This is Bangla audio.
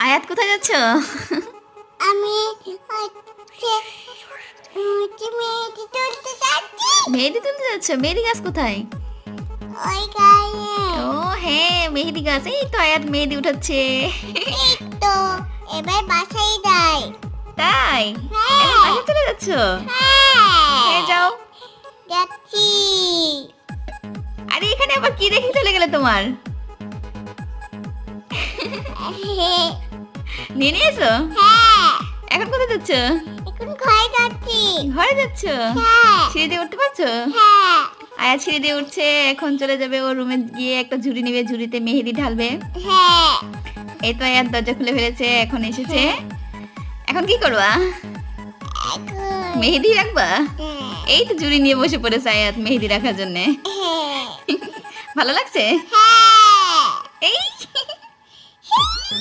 আয়াত কোথায় যাচ্ছ? আমি হচ্ছে মেহেদি তুলতে যাচ্ছি। মেহেদি তুলতে যাচ্ছ? মেহেদি গাছ কোথায়? ওই গায়ে ও হ্যাঁ, মেহেদি গাছ। এই তো আয়াত মেহেদি উঠাচ্ছে। এই তো এবার বাসায় যাই। তাই? হ্যাঁ। এখন বাসায় চলে যাচ্ছ? হ্যাঁ, যাও। যাচ্ছি। আরে এখানে আবার কি রেখে চলে গেলে তোমার? নিয়ে নিয়েছো? হ্যাঁ, এখন কোথায় যাচ্ছ? এখন ঘরে যাচ্ছি। ঘরে যাচ্ছ? হ্যাঁ সিঁড়ি দিয়ে উঠতে পারছো? হ্যাঁ আয়াত সিঁড়ি দিয়ে উঠছে। এখন চলে যাবে ওর রুমে, গিয়ে একটা ঝুড়ি নিবে, ঝুড়িতে মেহেদি ঢালবে। হ্যাঁ। এই তো আয়াত দরজা খুলে ফেলেছে, এখন এসেছে। এখন কি করবা? এখন মেহেদি রাখবা? হ্যাঁ, এই তো ঝুড়ি নিয়ে বসে পড়েছে আয়াত মেহেদি রাখার জন্য। হ্যাঁ, ভালো লাগছে? হ্যাঁ।